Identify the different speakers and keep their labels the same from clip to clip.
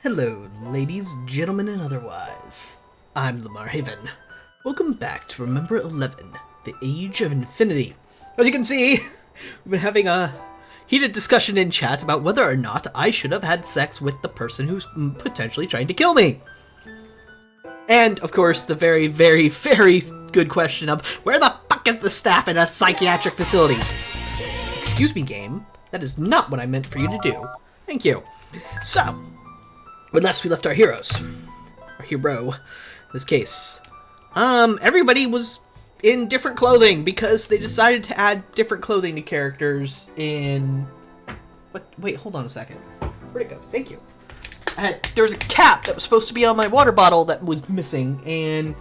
Speaker 1: Hello, ladies, gentlemen, and otherwise. I'm Lamar Haven. Welcome back to Remember 11, the Age of Infinity. As you can see, we've been having a heated discussion in chat about whether or not I should have had sex with the person who's potentially trying to kill me. And, of course, the very, very, very good question of, where the fuck is the staff in a psychiatric facility? Excuse me, game. That is not what I meant for you to do. Thank you. So, when last we left our heroes, our hero, in this case, everybody was in different clothing because they decided to add different clothing to characters in... What? Wait, hold on a second. Where'd it go? Thank you. There was a cap that was supposed to be on my water bottle that was missing, and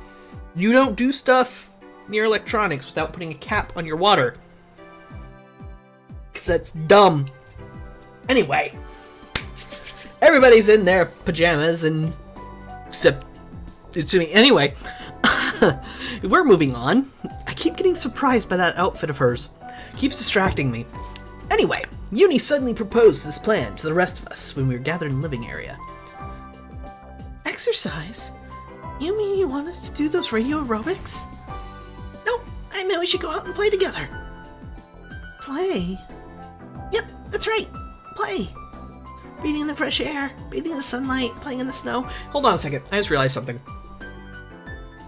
Speaker 1: you don't do stuff near electronics without putting a cap on your water. Because that's dumb. Anyway, everybody's in their pajamas, and except it's me. Anyway, we're moving on. I keep getting surprised by that outfit of hers. Keeps distracting me. Anyway, Uni suddenly proposed this plan to the rest of us when we were gathered in the living area. Exercise? You mean you want us to do those radio aerobics? No, I meant we should go out and play together. Play? Yep, that's right. Play. Breathing in the fresh air, bathing in the sunlight, playing in the snow. Hold on a second, I just realized something.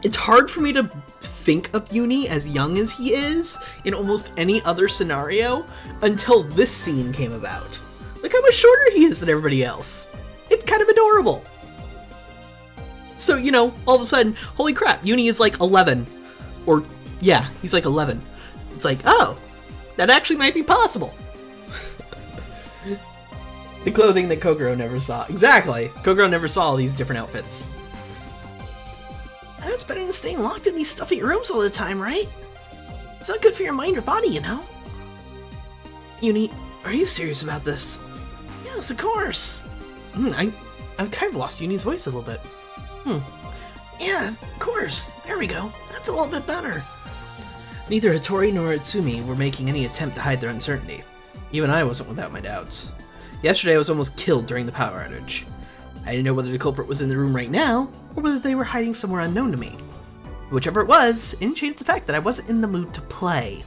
Speaker 1: It's hard for me to think of Uni as young as he is in almost any other scenario until this scene came about. Look how much shorter he is than everybody else. It's kind of adorable. So, you know, all of a sudden, holy crap, Uni is like 11. Or, yeah, he's like 11. It's like, oh, that actually might be possible. The clothing that Kogoro never saw. Exactly. Kogoro never saw all these different outfits. That's better than staying locked in these stuffy rooms all the time, right? It's not good for your mind or body, you know? Uni, are you serious about this? Yes, of course. I've kind of lost Uni's voice a little bit. Yeah, of course. There we go. That's a little bit better. Neither Hattori nor Itsumi were making any attempt to hide their uncertainty. Even I wasn't without my doubts. Yesterday I was almost killed during the power outage. I didn't know whether the culprit was in the room right now, or whether they were hiding somewhere unknown to me. Whichever it was, it didn't change the fact that I wasn't in the mood to play.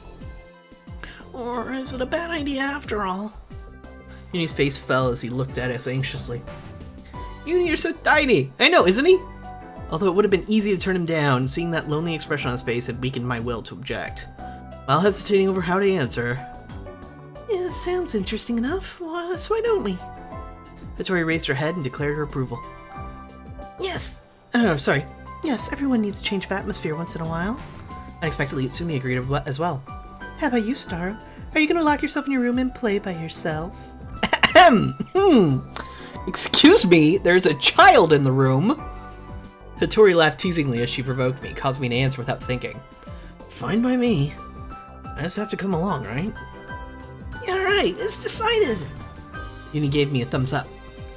Speaker 1: Or is it a bad idea after all? Uni's face fell as he looked at us anxiously. Uni, you're so tiny! I know, isn't he? Although it would have been easy to turn him down, seeing that lonely expression on his face had weakened my will to object. While hesitating over how to answer... Yeah, sounds interesting enough. Well, so why don't we? Hattori raised her head and declared her approval. Yes. Oh, sorry. Yes, everyone needs a change of atmosphere once in a while. Unexpectedly, Itsumi agreed as well. How about you, Starro? Are you going to lock yourself in your room and play by yourself? Excuse me, there's a child in the room. Hattori laughed teasingly as she provoked me, causing me to answer without thinking. Fine by me. I just have to come along, right? Yeah, right, it's decided. Uni gave me a thumbs up.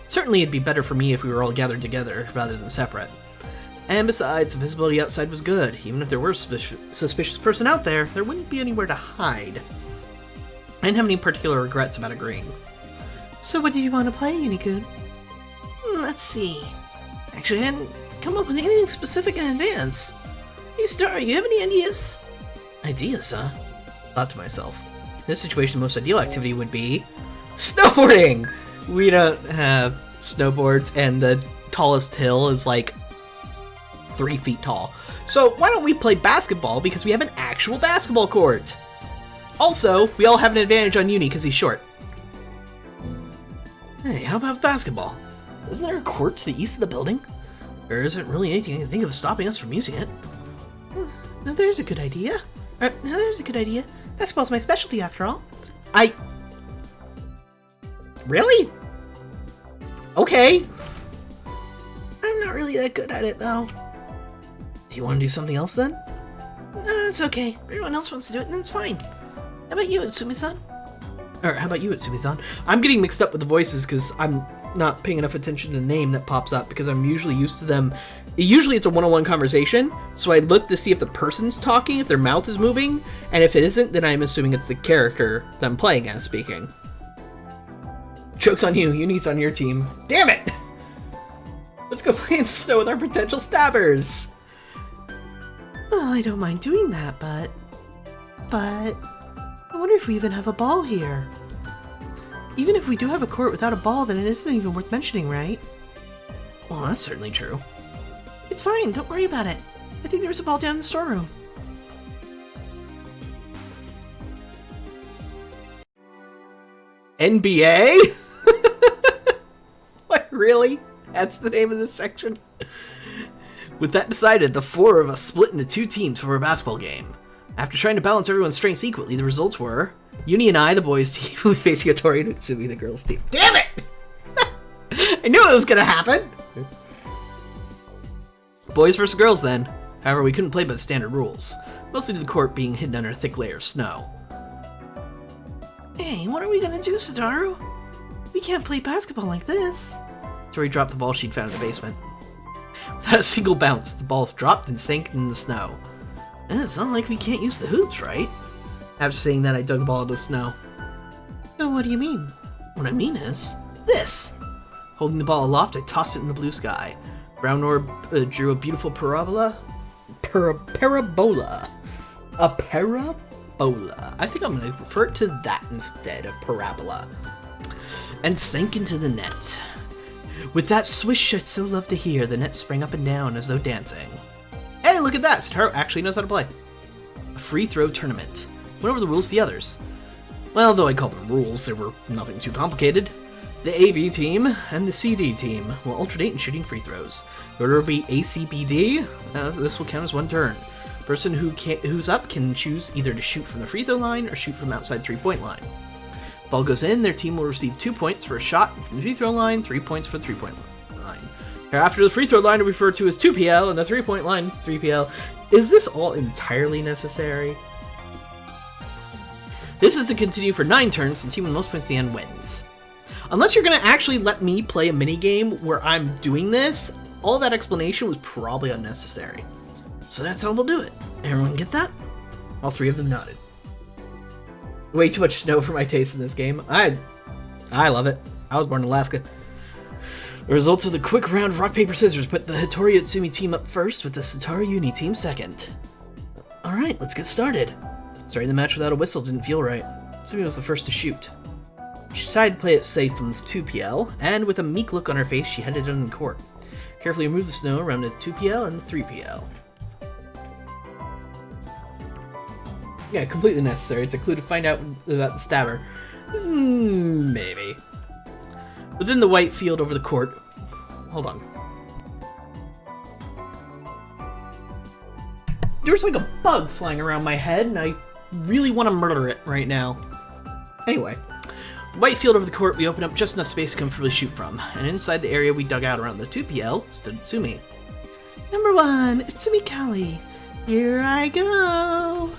Speaker 1: Certainly it'd be better for me if we were all gathered together, rather than separate. And besides, the visibility outside was good. Even if there were a suspicious person out there, there wouldn't be anywhere to hide. I didn't have any particular regrets about agreeing. So what did you want to play, Uni-kun? Let's see. Actually, I hadn't come up with anything specific in advance. Hey Star, you have any ideas? Ideas, huh? Thought to myself. In this situation, the most ideal activity would be... snowboarding! We don't have snowboards, and the tallest hill is like 3 feet tall. So why don't we play basketball, because we have an actual basketball court? Also, we all have an advantage on Uni because he's short. Hey, how about basketball? Isn't there a court to the east of the building? There isn't really anything I can think of stopping us from using it. Now there's a good idea. Basketball's my specialty after all. Really? Okay. I'm not really that good at it, though. Do you want to do something else, then? It's okay. If everyone else wants to do it, then it's fine. How about you, Itsumi-san? Or how about you, Itsumi-san? I'm getting mixed up with the voices because I'm not paying enough attention to the name that pops up because I'm usually used to them. Usually it's a one-on-one conversation, so I look to see if the person's talking, if their mouth is moving, and if it isn't, then I'm assuming it's the character that I'm playing as speaking. Joke's on you, Uni's on your team. Damn it! Let's go play in the snow with our potential stabbers! Well, I don't mind doing that, but I wonder if we even have a ball here. Even if we do have a court without a ball, then it isn't even worth mentioning, right? Well, that's certainly true. It's fine, don't worry about it. I think there's a ball down in the storeroom. NBA? What, really? That's the name of this section? With that decided, the four of us split into two teams for a basketball game. After trying to balance everyone's strengths equally, the results were Uni and I, the boys' team, will be facing Hattori and Utsumi, the girls' team. Damn it! I knew it was gonna happen! Boys versus girls, then. However, we couldn't play by the standard rules, mostly due to the court being hidden under a thick layer of snow. Hey, what are we gonna do, Sadaru? We can't play basketball like this. Tori dropped the ball she'd found in the basement. Without a single bounce, the balls dropped and sank in the snow. It's not like we can't use the hoops, right? After saying that, I dug the ball into the snow. Oh, what do you mean? What I mean is this. Holding the ball aloft, I tossed it in the blue sky. Brown orb drew a beautiful parabola. Parabola. A parabola. I think I'm going to refer to that instead of parabola. And sank into the net. With that swish I so love to hear, the net sprang up and down as though dancing. Hey, look at that! Star actually knows how to play. A free throw tournament. Went over the rules to the others. Well, though I call them rules, they were nothing too complicated. The AB team and the CD team will alternate in shooting free throws. Whoever will be ACBD, this will count as one turn. Person who's up can choose either to shoot from the free throw line or shoot from outside 3-point line. Ball goes in, their team will receive 2 points for a shot from the free throw line, 3 points for the 3-point line. After the free throw line, we refer to as 2PL, and the 3-point line, 3PL. Is this all entirely necessary? This is to continue for 9 turns, and the team with the most points at the end wins. Unless you're going to actually let me play a minigame where I'm doing this, all that explanation was probably unnecessary. So that's how we'll do it. Everyone get that? All 3 of them nodded. Way too much snow for my taste in this game. I love it. I was born in Alaska. The results of the quick round of rock, paper, scissors put the Hattori Utsumi team up first with the Sadaru Uni team second. Alright, let's get started. Starting the match without a whistle didn't feel right. Utsumi was the first to shoot. She decided to play it safe from the 2PL, and with a meek look on her face, she headed on the court. Carefully removed the snow around the 2PL and the 3PL. Yeah, completely necessary. It's a clue to find out about the stabber. Maybe. Within the white field over the court... Hold on. There's like a bug flying around my head, and I really want to murder it right now. Anyway. The white field over the court, we opened up just enough space to comfortably shoot from, and inside the area we dug out around the 2PL stood Utsumi. Number 1, Utsumi Kali. Here I go!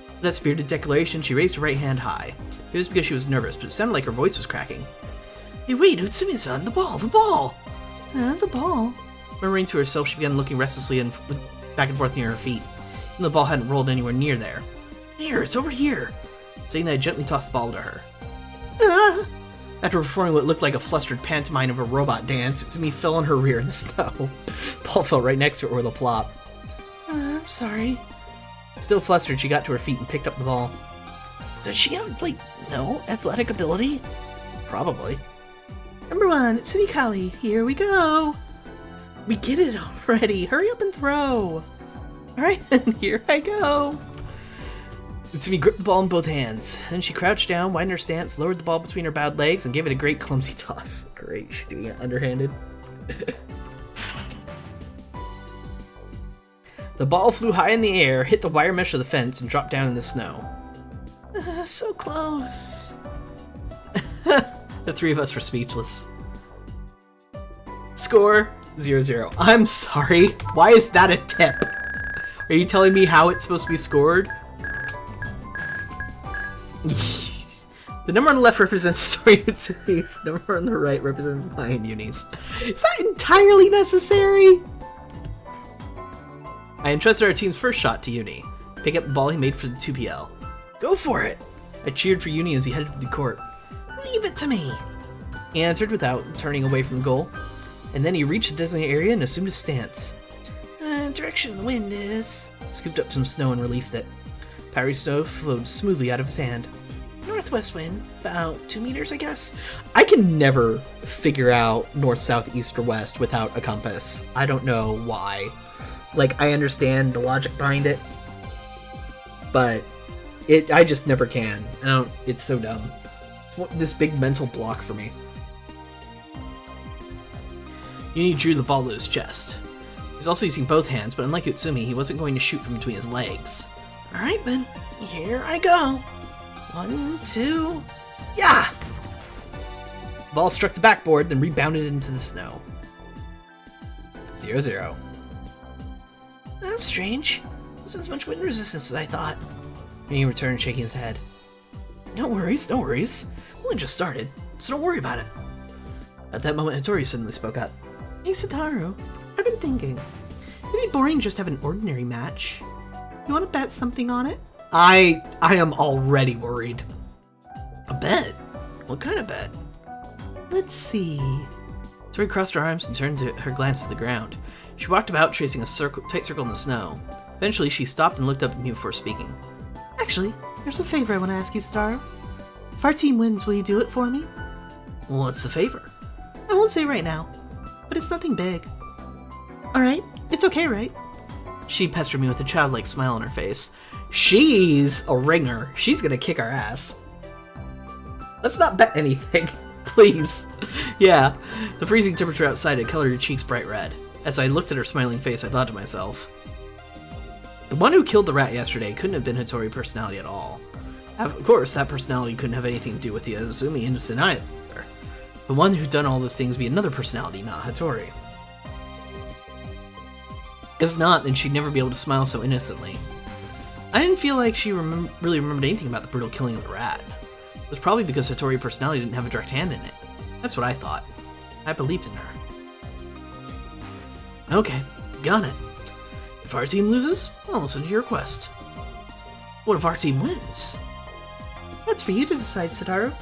Speaker 1: With that spirited declaration, she raised her right hand high. It was because she was nervous, but it sounded like her voice was cracking. Hey, wait, Utsumi-san, the ball, the ball! The ball? Murmuring to herself, she began looking restlessly and back and forth near her feet. Even the ball hadn't rolled anywhere near there. Here, it's over here! Saying that, I gently tossed the ball to her. After performing what looked like a flustered pantomime of a robot dance, Utsumi fell on her rear in the snow. Ball fell right next to her with a plop. I'm sorry. Still flustered, she got to her feet and picked up the ball. Does she have, like, no athletic ability? Probably. Number 1, Utsumi Kali. Here we go. We get it already. Hurry up and throw. Alright, then here I go. Utsumi gripped the ball in both hands. Then she crouched down, widened her stance, lowered the ball between her bowed legs, and gave it a great clumsy toss. Great, she's doing it underhanded. The ball flew high in the air, hit the wire mesh of the fence, and dropped down in the snow. So close. The 3 of us were speechless. Score 0-0. I'm sorry. Why is that a tip? Are you telling me how it's supposed to be scored? The number on the left represents Hattori Utsumi's, the number on the right represents mine and Uni's. Is that entirely necessary? I entrusted our team's first shot to Uni. Pick up the ball he made for the 2PL. Go for it! I cheered for Uni as he headed to the court. Leave it to me! He answered without turning away from the goal. and then he reached the designated area and assumed a stance. Direction of the wind is... Scooped up some snow and released it. Powdery snow flowed smoothly out of his hand. Northwest wind, about 2 meters, I guess. I can never figure out north, south, east, or west without a compass. I don't know why. Like, I understand the logic behind it, but I just never can. It's so dumb. It's this big mental block for me. Uni drew the ball to his chest. He was also using both hands, but unlike Utsumi, he wasn't going to shoot from between his legs. Alright then, here I go. 1, 2, yeah! The ball struck the backboard, then rebounded into the snow. 0-0. That's strange. This is as much wind resistance as I thought. He returned, shaking his head. No worries, no worries. We only just started, so don't worry about it. At that moment, Hattori suddenly spoke up. Hey Satoru, I've been thinking. It'd be boring just have an ordinary match. You want to bet something on it? I am already worried. A bet? What kind of bet? Let's see. Tori crossed her arms and turned her glance to the ground. She walked about, tracing a tight circle in the snow. Eventually, she stopped and looked up at me before speaking. Actually, there's a favor I want to ask you, Star. If our team wins, will you do it for me? Well, what's the favor? I won't say right now, but it's nothing big. Alright, it's okay, right? She pestered me with a childlike smile on her face. She's a ringer. She's gonna kick our ass. Let's not bet anything, please. Yeah, the freezing temperature outside had colored her cheeks bright red. As I looked at her smiling face, I thought to myself, the one who killed the rat yesterday couldn't have been Hattori personality at all. Of course, that personality couldn't have anything to do with the Azumi innocent either. The one who'd done all those things be another personality, not Hattori. If not, then she'd never be able to smile so innocently. I didn't feel like she really remembered anything about the brutal killing of the rat. It was probably because Hattori personality didn't have a direct hand in it. That's what I thought. I believed in her. Okay, got it. If our team loses, I'll listen to your request. What if our team wins? That's for you to decide, Satoru.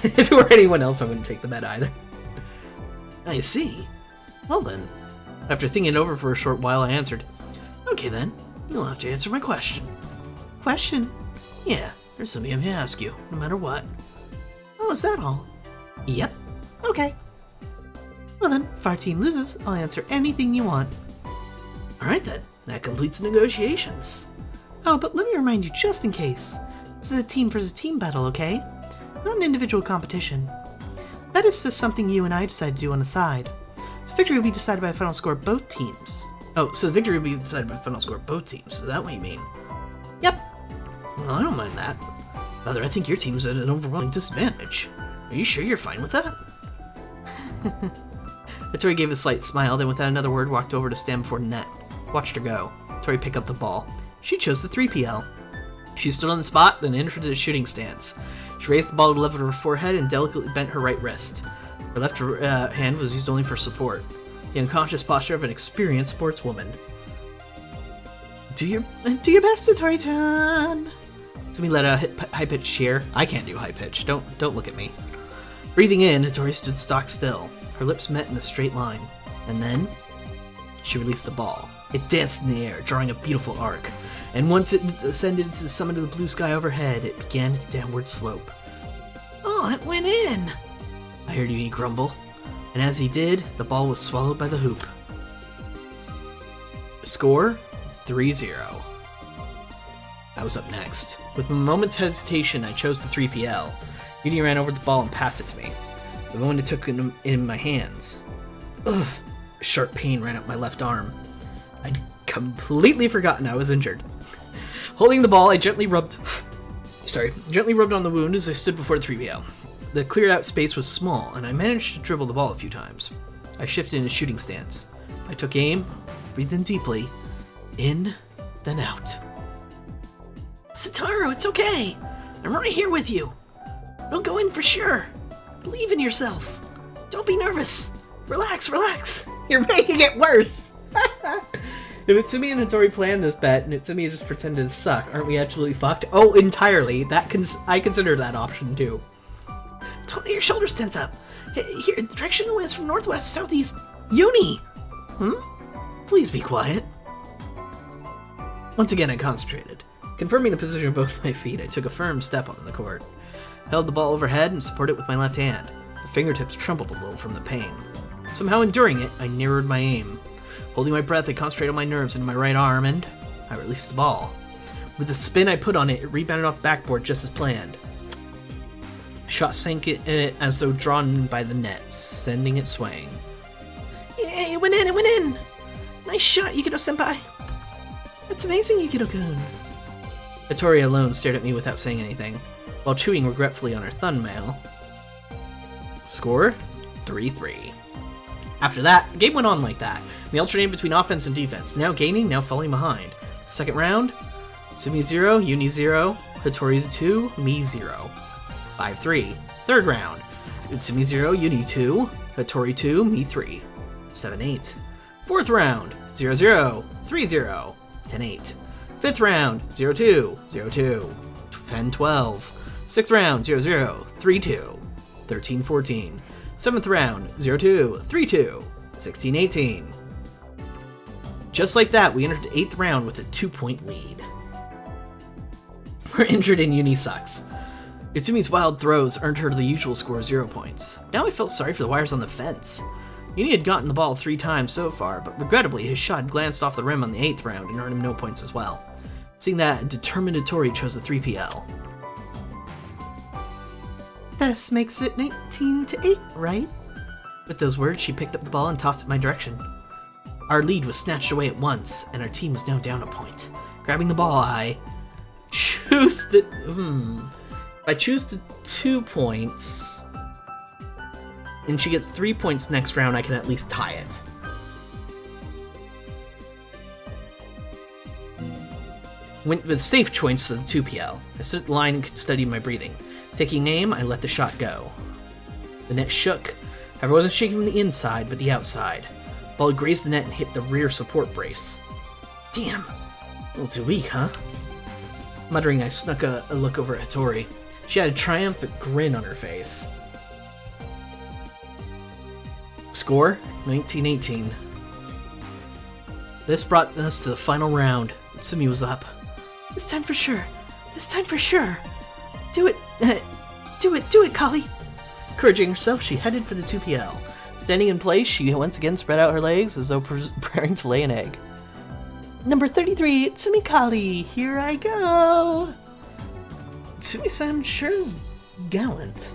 Speaker 1: If it were anyone else, I wouldn't take the bet either. I see. Well then. After thinking it over for a short while, I answered, okay then, you'll have to answer my question. Question? Yeah, there's something I'm gonna ask you, no matter what. Oh, is that all? Yep. Okay. Well then, if our team loses, I'll answer anything you want. Alright then, that completes the negotiations. Oh, but let me remind you just in case. This is a team versus team battle, okay? Not an individual competition. That is just something you and I decide to do on the side. So victory will be decided by the final score of both teams. Oh, so the victory will be decided by the final score of both teams. Is that what you mean? Yep. Well, I don't mind that. Rather, I think your team's at an overwhelming disadvantage. Are you sure you're fine with that? Hattori gave a slight smile, then without another word walked over to stand before the net. Watched her go. Hattori picked up the ball. She chose the 3PL. She stood on the spot, then entered the shooting stance. She raised the ball to the level of her forehead and delicately bent her right wrist. Her left hand was used only for support. The unconscious posture of an experienced sportswoman. Do your best, Hattori-chan. Sumi let out a high-pitched cheer. I can't do high-pitch. Don't look at me. Breathing in, Hattori stood stock still. Her lips met in a straight line. And then, she released the ball. It danced in the air, drawing a beautiful arc. And once it ascended to the summit of the blue sky overhead, it began its downward slope. Oh, it went in! I heard Uni grumble. And as he did, the ball was swallowed by the hoop. Score, 3-0. I was up next. With a moment's hesitation, I chose the 3PL. Uni ran over the ball and passed it to me. The moment it took it in my hands. Ugh! A sharp pain ran up my left arm. I'd completely forgotten I was injured. Holding the ball, I gently rubbed on the wound as I stood before the 3PL. The cleared out space was small, and I managed to dribble the ball a few times. I shifted in a shooting stance. I took aim, breathed in deeply. In, then out. Satoru, it's okay! I'm right here with you! Don't go in for sure! Believe in yourself! Don't be nervous! Relax, relax! You're making it worse! If Utsumi and Hattori planned this bet, and Utsumi just pretended to suck, aren't we actually fucked? Oh, entirely! I consider that option too. Don't let your shoulders tense up. Here, the direction of the wind is from northwest, southeast. Uni! Please be quiet. Once again, I concentrated. Confirming the position of both my feet, I took a firm step on the court. Held the ball overhead and supported it with my left hand. The fingertips trembled a little from the pain. Somehow enduring it, I narrowed my aim. Holding my breath, I concentrated my nerves into my right arm and I released the ball. With the spin I put on it, it rebounded off the backboard just as planned. The shot sank in it as though drawn by the net, sending it swaying. Yeah, it went in, it went in! Nice shot, Yukido-senpai! That's amazing, Yukido-kun! Hattori alone stared at me without saying anything, while chewing regretfully on her thumbnail. Score? 3-3. After that, the game went on like that. We alternated between offense and defense, now gaining, now falling behind. Second round, Tsumi 0, Uni 0, Hattori 2, me 0. 5-3. Third round, Utsumi 0, Uni 2, Hattori 2, me 3. 7-8. Fourth round, 0-0, 3-0, 10-8. Fifth round, 0-2, 0-2, 10-12. Sixth round, 0-0, 3-2, 13-14. Seventh round, 0-2, 3-2, 16-18. Just like that, we entered the 8th round with a 2-point lead. We're injured and Uni sucks. Utsumi's wild throws earned her the usual score of 0 points. Now I felt sorry for the wires on the fence. Uni had gotten the ball 3 times so far, but regrettably his shot glanced off the rim on the 8th round and earned him no points as well. Seeing that, determined Hattori chose the 3PL. This makes it 19-8, right? With those words, she picked up the ball and tossed it my direction. Our lead was snatched away at once, and our team was now down a point. Grabbing the ball, I choose the... If I choose the 2 points, and she gets 3 points next round, I can at least tie it. Went with safe choice to the 2PL. I stood at the line and studied my breathing. Taking aim, I let the shot go. The net shook. However, it wasn't shaking from the inside, but the outside. The ball grazed the net and hit the rear support brace. Damn, a little too weak, huh? Muttering, I snuck a look over at Hattori. She had a triumphant grin on her face. Score, 19-18. This brought us to the final round. Utsumi was up. This time for sure. This time for sure. Do it. Do it, Kali. Encouraging herself, she headed for the 2PL. Standing in place, she once again spread out her legs as though preparing to lay an egg. Number 33, Utsumi Kali, here I go. Utsumi-san sure is gallant,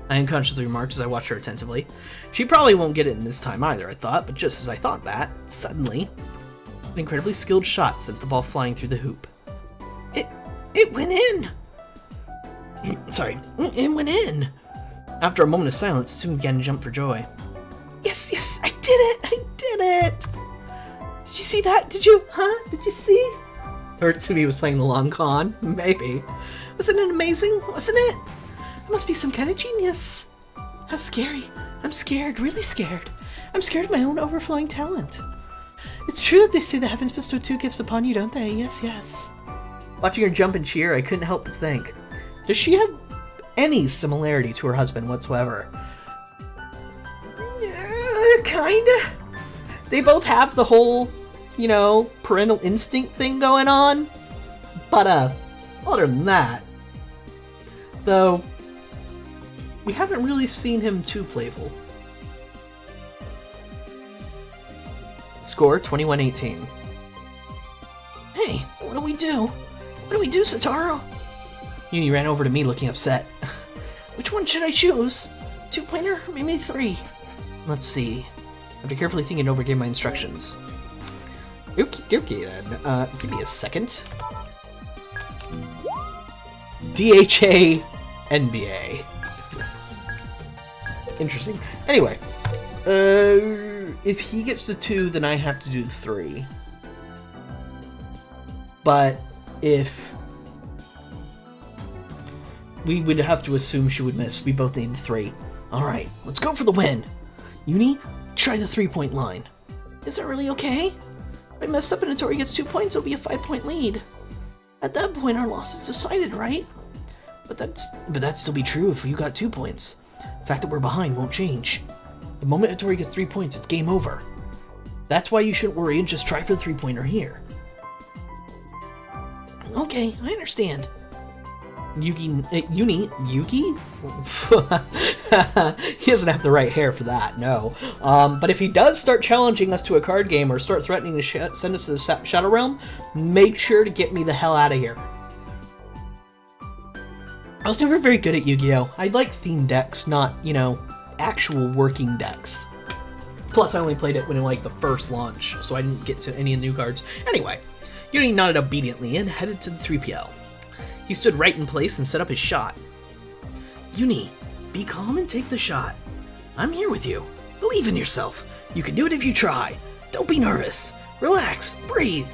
Speaker 1: I unconsciously remarked as I watched her attentively. She probably won't get it in this time either, I thought, but just as I thought that, suddenly, an incredibly skilled shot sent the ball flying through the hoop. It went in! Sorry, it went in! After a moment of silence, Utsumi began to jump for joy. Yes, I did it! Did you see that? Did you see? Or Utsumi was playing the long con? Maybe. Wasn't it amazing? Wasn't it? I must be some kind of genius. How scary. I'm scared, really scared. I'm scared of my own overflowing talent. It's true that they say the heavens bestow 2 gifts upon you, don't they? Yes. Watching her jump and cheer, I couldn't help but think, does she have any similarity to her husband whatsoever? Kinda. They both have the whole, parental instinct thing going on. But, other than that, though, we haven't really seen him too playful. Score, 21-18. Hey, what do we do? What do we do, Satoru? Uni ran over to me looking upset. Which one should I choose? 2-pointer or maybe 3? Let's see. After carefully thinking over, I gave my instructions. Okie dokie then. Give me a second. DHA NBA. Interesting. Anyway. If he gets the 2, then I have to do the 3. But if we would have to assume she would miss, we both need 3. Alright, let's go for the win. Uni, try the 3-point line. Is that really okay? If I mess up and Hattori gets 2 points, it'll be a 5-point lead. At that point, our loss is decided, right? But that'd still be true if you got 2 points. fact that we're behind won't change. The moment Hattori gets 3 points, it's game over. That's why you shouldn't worry and just try for the 3-pointer here. Okay, I understand. Yuki? He doesn't have the right hair for that, no. But if he does start challenging us to a card game or start threatening to send us to the Shadow Realm, make sure to get me the hell out of here. I was never very good at Yu-Gi-Oh! I like theme decks, not, you know, actual working decks. Plus, I only played it when in, like, the first launch, so I didn't get to any of the new cards. Anyway, Uni nodded obediently and headed to the 3PL. He stood right in place and set up his shot. Uni, be calm and take the shot. I'm here with you. Believe in yourself. You can do it if you try. Don't be nervous. Relax. Breathe.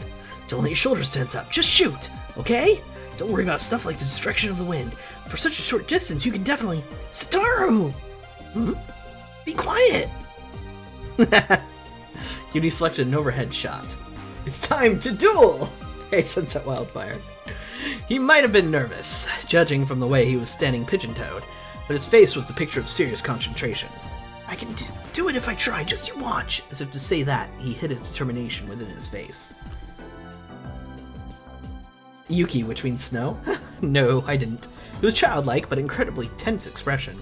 Speaker 1: Don't let your shoulders tense up. Just shoot, okay? Don't worry about stuff like the destruction of the wind. For such a short distance, you can definitely... Satoru! Be quiet! Uni selected an overhead shot. It's time to duel! Hey, Sunset Wildfire. He might have been nervous, judging from the way he was standing pigeon-toed, but his face was the picture of serious concentration. I can do it if I try, just you watch. As if to say that, he hid his determination within his face. Yuki, which means snow? No, I didn't. It was childlike, but incredibly tense expression.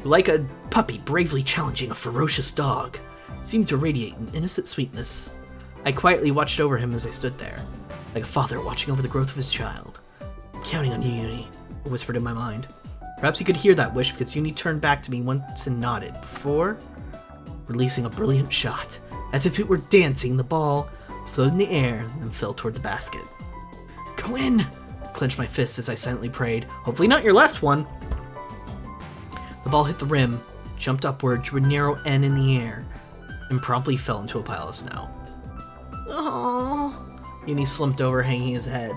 Speaker 1: Like a puppy bravely challenging a ferocious dog. Seemed to radiate an innocent sweetness. I quietly watched over him as I stood there, like a father watching over the growth of his child. I'm counting on you, Uni, I whispered in my mind. Perhaps he could hear that wish because Uni turned back to me once and nodded, before releasing a brilliant shot. As if it were dancing, the ball floated in the air and fell toward the basket. Go in! I clenched my fists as I silently prayed. Hopefully not your left one! The ball hit the rim, jumped upward, drew a narrow N in the air, and promptly fell into a pile of snow. Oh, Uni slumped over, hanging his head.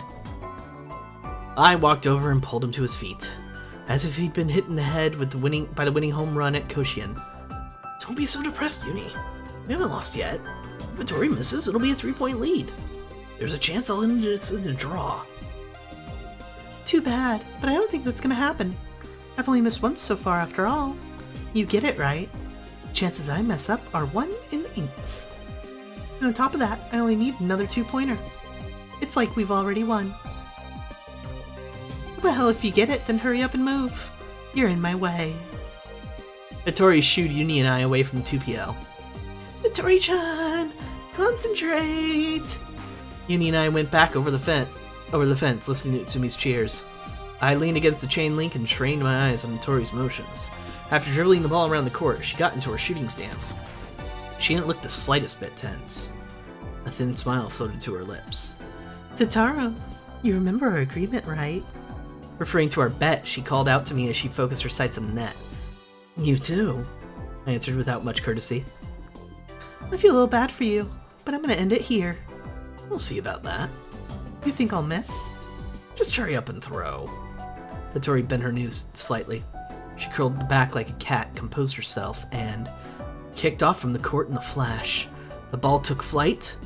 Speaker 1: I walked over and pulled him to his feet, as if he'd been hit in the head with by the winning home run at Koshien. Don't be so depressed, Uni. We haven't lost yet. If Hattori misses, it'll be a 3-point lead. There's a chance I'll end it in a draw. Too bad, but I don't think that's gonna happen. I've only missed once so far after all. You get it right. Chances I mess up are 1 in 8. And on top of that, I only need another 2-pointer. It's like we've already won. Well, if you get it, then hurry up and move. You're in my way. Hattori shooed Uni and I away from 2PL. Hattori-chan! Concentrate! Uni and I went back over the fence, listening to Utsumi's cheers. I leaned against the chain link and trained my eyes on Hattori's motions. After dribbling the ball around the court, she got into her shooting stance. She didn't look the slightest bit tense. A thin smile floated to her lips. Totaro, you remember our agreement, right? Referring to our bet, she called out to me as she focused her sights on the net. You too, I answered without much courtesy. I feel a little bad for you, but I'm gonna end it here. We'll see about that. You think I'll miss? Just hurry up and throw. Hattori bent her knees slightly. She curled back like a cat, composed herself, and kicked off from the court in a flash. The ball took flight,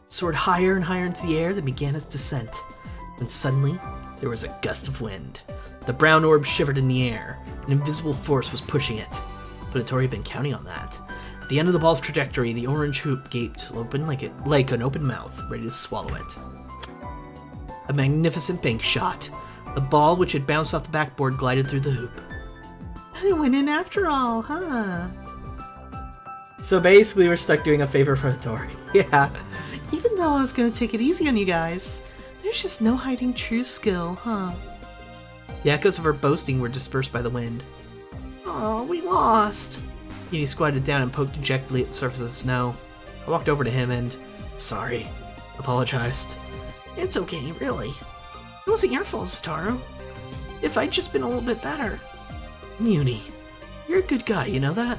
Speaker 1: soared higher and higher into the air, then began its descent. And suddenly, there was a gust of wind. The brown orb shivered in the air. An invisible force was pushing it. But Hattori had been counting on that. At the end of the ball's trajectory, the orange hoop gaped open like an open mouth, ready to swallow it. A magnificent bank shot. The ball, which had bounced off the backboard, glided through the hoop. I went in after all, huh? So basically, we're stuck doing a favor for Hattori. Yeah. Even though I was gonna take it easy on you guys, there's just no hiding true skill, huh? The echoes of her boasting were dispersed by the wind. Oh, we lost. Uni squatted down and poked dejectedly at the surface of the snow. I walked over to him and, sorry, apologized. It's okay, really. It wasn't your fault, Satoru. If I'd just been a little bit better. Uni, you're a good guy, you know that?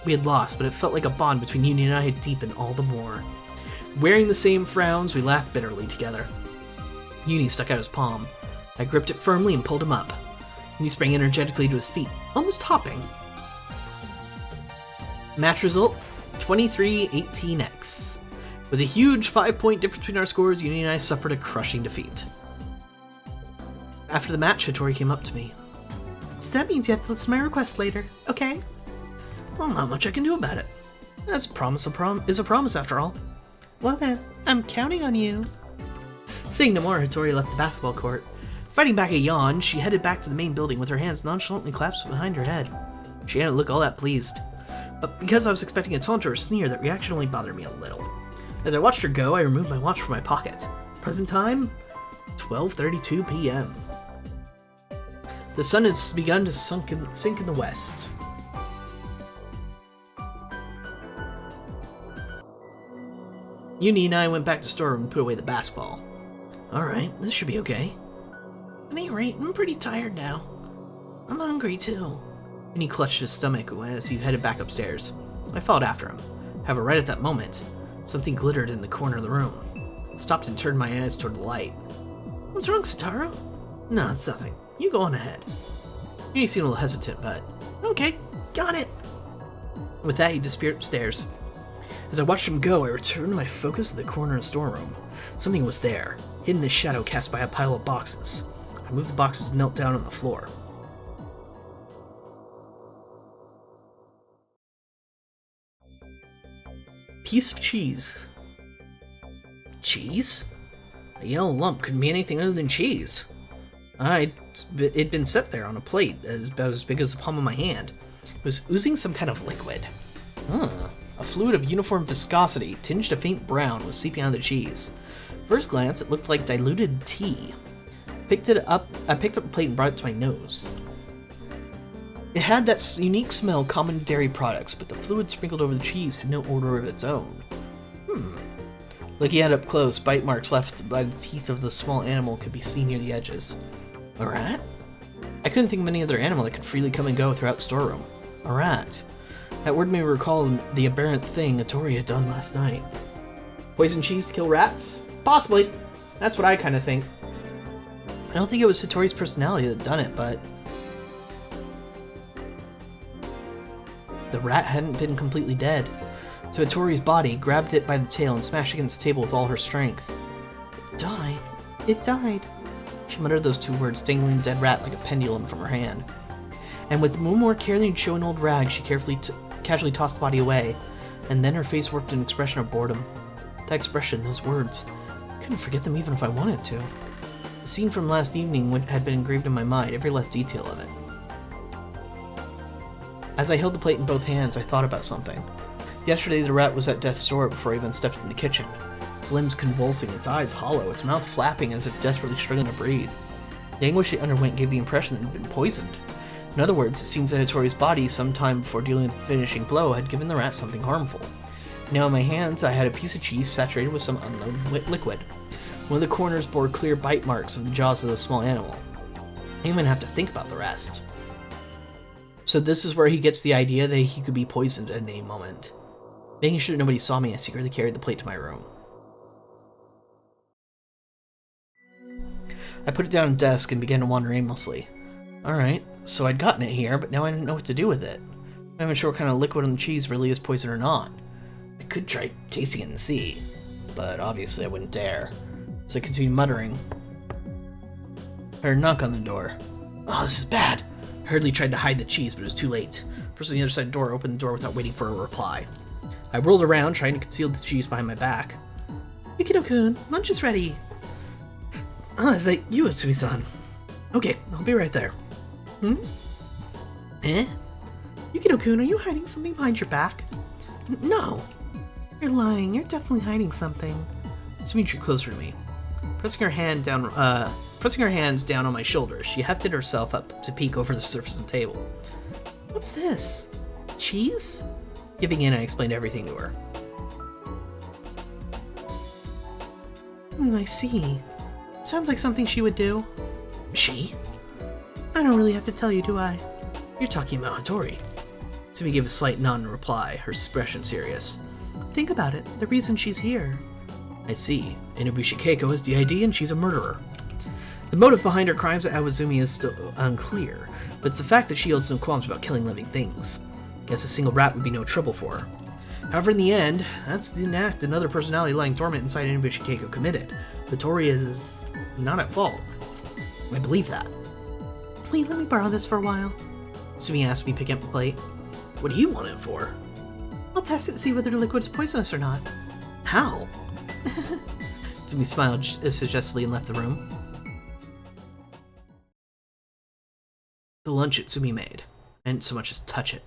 Speaker 1: We had lost, but it felt like a bond between Uni and I had deepened all the more. Wearing the same frowns, we laughed bitterly together. Uni stuck out his palm. I gripped it firmly and pulled him up. Uni sprang energetically to his feet, almost hopping. Match result, 23-18X. With a huge 5-point difference between our scores, Uni and I suffered a crushing defeat. After the match, Hattori came up to me. So that means you have to listen to my request later, okay? Well, not much I can do about it. That's is a promise after all. Well then, I'm counting on you. Saying no more, Hattori left the basketball court. Fighting back a yawn, she headed back to the main building with her hands nonchalantly clasped behind her head. She didn't look all that pleased. But because I was expecting a taunt or a sneer, that reaction only bothered me a little. As I watched her go, I removed my watch from my pocket. Present time? 12:32 p.m. The sun has begun to sink in the west. Uni and I went back to storeroom and put away the basketball. Alright, this should be okay. At any rate, I'm pretty tired now. I'm hungry too. And he clutched his stomach as he headed back upstairs. I followed after him. However, right at that moment, something glittered in the corner of the room. I stopped and turned my eyes toward the light. What's wrong, Satoru? No, it's nothing. You go on ahead. Uni seemed a little hesitant, but okay, got it. With that, he disappeared upstairs. As I watched him go, I returned my focus to the corner of the storeroom. Something was there, hidden in the shadow cast by a pile of boxes. I moved the boxes and knelt down on the floor. Piece of cheese. Cheese? A yellow lump couldn't be anything other than cheese. It'd been set there on a plate about as big as the palm of my hand. It was oozing some kind of liquid. A fluid of uniform viscosity, tinged a faint brown, was seeping out of the cheese. First glance, it looked like diluted tea. I picked up the plate and brought it to my nose. It had that unique smell common to dairy products, but the fluid sprinkled over the cheese had no odor of its own. Looking at it up close, bite marks left by the teeth of the small animal could be seen near the edges. A rat? I couldn't think of any other animal that could freely come and go throughout the storeroom. A rat. That word made me recall the aberrant thing Hattori had done last night. Poison cheese to kill rats? Possibly. That's what I kind of think. I don't think it was Hattori's personality that had done it, but the rat hadn't been completely dead. So Hattori's body grabbed it by the tail and smashed against the table with all her strength. It died. It died. She muttered those two words, dangling the dead rat like a pendulum from her hand. And with no more care than you'd show an old rag, she casually tossed the body away, and then her face worked an expression of boredom. That expression, those words, I couldn't forget them even if I wanted to. The scene from last evening had been engraved in my mind, every last detail of it. As I held the plate in both hands, I thought about something. Yesterday, the rat was at death's door before I even stepped in the kitchen. Its limbs convulsing, its eyes hollow, its mouth flapping as if desperately struggling to breathe. The anguish it underwent gave the impression that it had been poisoned. In other words, it seems that Hattori's body, sometime before dealing with the finishing blow, had given the rat something harmful. Now in my hands, I had a piece of cheese saturated with some unknown liquid. One of the corners bore clear bite marks of the jaws of the small animal. I didn't even have to think about the rest. So this is where he gets the idea that he could be poisoned at any moment. Making sure nobody saw me, I secretly carried the plate to my room. I put it down on the desk and began to wander aimlessly. Alright, so I'd gotten it here, but now I didn't know what to do with it. I'm not even sure what kind of liquid on the cheese really is poison or not. I could try tasting it and see, but obviously I wouldn't dare. So I continued muttering. I heard a knock on the door. Oh, this is bad. I hurriedly tried to hide the cheese, but it was too late. The person on the other side of the door opened the door without waiting for a reply. I whirled around, trying to conceal the cheese behind my back. Yukino-kun, lunch is ready. Is that you, Utsumi-san? Okay, I'll be right there. Yukino-kun, are you hiding something behind your back? No. You're lying. You're definitely hiding something. Utsumi drew closer to me. Pressing her hands down on my shoulders, she hefted herself up to peek over the surface of the table. What's this? Cheese? Giving in, I explained everything to her. I see. Sounds like something she would do. She? I don't really have to tell you, do I? You're talking about Hattori. Utsumi gave a slight nod in reply, her expression serious. Think about it. The reason she's here. I see. Inubushi Keiko has DID and she's a murderer. The motive behind her crimes at Awazumi is still unclear, but it's the fact that she holds no qualms about killing living things. Guess a single rat would be no trouble for her. However, in the end, that's the act another personality lying dormant inside Inubushi Keiko committed. Hattori is not at fault. I believe that. will you let me borrow this for a while? Sumi asked me, picking up the plate. What do you want it for? I'll test it to see whether the liquid is poisonous or not. How? Sumi smiled suggestively and left the room. The lunch that Sumi made. I didn't so much as touch it.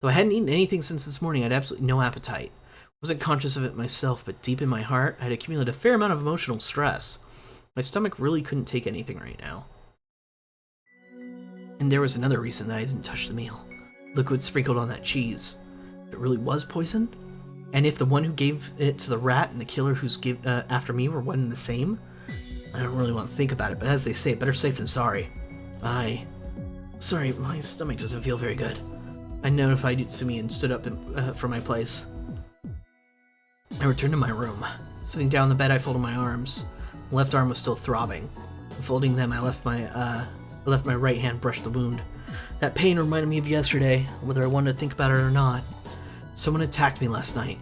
Speaker 1: Though I hadn't eaten anything since this morning, I had absolutely no appetite. I wasn't conscious of it myself, but deep in my heart, I had accumulated a fair amount of emotional stress. My stomach really couldn't take anything right now. And there was another reason that I didn't touch the meal. Liquid sprinkled on that cheese. If it really was poison? And if the one who gave it to the rat and the killer who's after me were one and the same? I don't really want to think about it, but as they say, better safe than sorry. Sorry, my stomach doesn't feel very good. I notified Sumi and stood up from my place. I returned to my room. Sitting down on the bed, I folded my arms. My left arm was still throbbing. Folding them, I left my right hand brush the wound. That pain reminded me of yesterday, whether I wanted to think about it or not. Someone attacked me last night,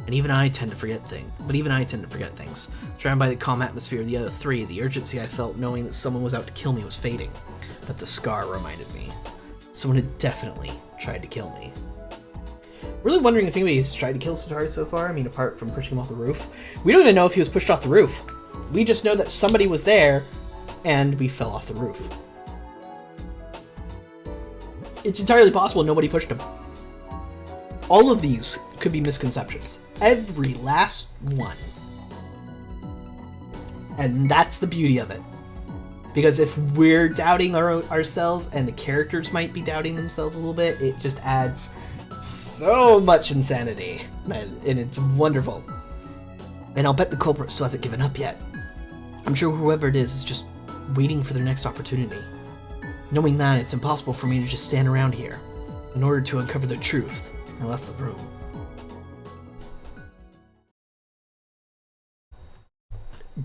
Speaker 1: and even I tend to forget things. Surrounded by the calm atmosphere of the other three, the urgency I felt knowing that someone was out to kill me was fading. But the scar reminded me. Someone had definitely tried to kill me. Really wondering if anybody's tried to kill Sitari so far. I mean, apart from pushing him off the roof. We don't even know if he was pushed off the roof. We just know that somebody was there, and we fell off the roof. It's entirely possible nobody pushed him. All of these could be misconceptions. Every last one. And that's the beauty of it. Because if we're doubting ourselves and the characters might be doubting themselves a little bit, it just adds so much insanity. And it's wonderful. And I'll bet the culprit still hasn't given up yet. I'm sure whoever it is just waiting for their next opportunity. Knowing that, it's impossible for me to just stand around here. In order to uncover the truth, I left the room.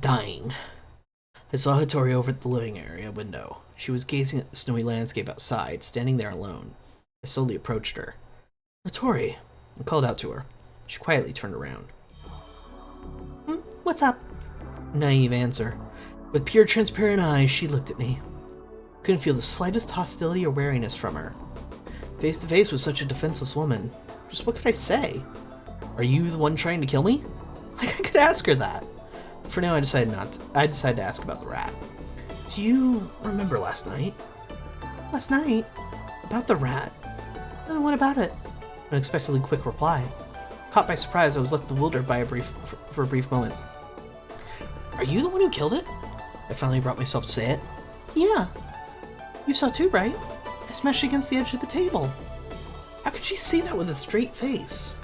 Speaker 1: Dying. I saw Hattori over at the living area window. She was gazing at the snowy landscape outside, standing there alone. I slowly approached her. Hattori, I called out to her. She quietly turned around. What's up? Naive answer. With pure transparent eyes, she looked at me. Couldn't feel the slightest hostility or wariness from her. Face to face with such a defenseless woman. Just what could I say? Are you the one trying to kill me? Like I could ask her that. For now, I decided not to. I decided to ask about the rat. Do you remember last night? Last night? About the rat? What about it? An unexpectedly quick reply. Caught by surprise, I was left bewildered by for a brief moment. Are you the one who killed it? I finally brought myself to say it. Yeah. You saw too, right? I smashed against the edge of the table. How could she say that with a straight face?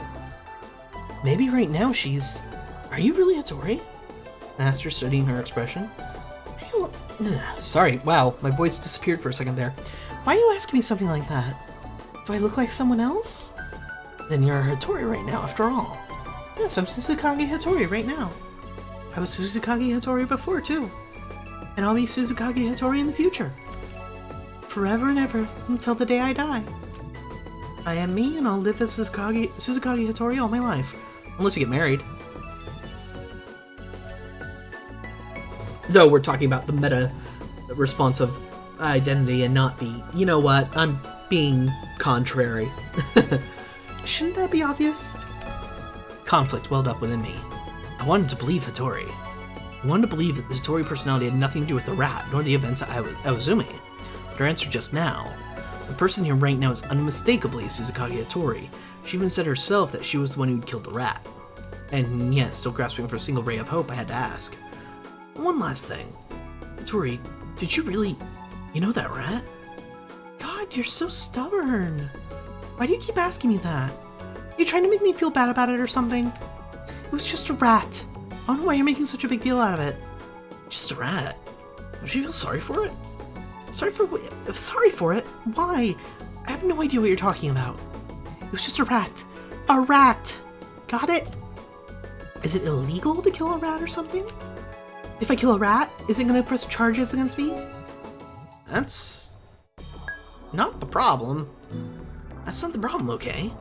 Speaker 1: Maybe right now she's... Are you really Hattori? I asked her, studying her expression. Sorry, wow, my voice disappeared for a second there. Why are you asking me something like that? Do I look like someone else? Then you're Hattori right now, after all. Yes, I'm Suzukage Hattori right now. I was Suzukage Hattori before, too. And I'll be Suzukage Hattori in the future. Forever and ever, until the day I die. I am me, and I'll live as Suzukage Hattori all my life. Unless you get married. Though we're talking about the meta response of identity and not the, you know what, I'm being contrary. Shouldn't that be obvious? Conflict welled up within me. I wanted to believe Hattori. I wanted to believe that the Hattori personality had nothing to do with the rat, nor the events at Awazumi. But her answer just now, the person here right now is unmistakably Suzukage Hattori. She even said herself that she was the one who'd killed the rat. And yet, still grasping for a single ray of hope, I had to ask. One last thing. Hattori, did you really... You know that rat? God, you're so stubborn. Why do you keep asking me that? Are you trying to make me feel bad about it or something? It was just a rat. I don't know why you're making such a big deal out of it. Just a rat. Don't you feel sorry for it? Sorry for it? Why? I have no idea what you're talking about. It was just a rat. A rat! Got it? Is it illegal to kill a rat or something? If I kill a rat, is it going to press charges against me? That's... not the problem. That's not the problem, okay?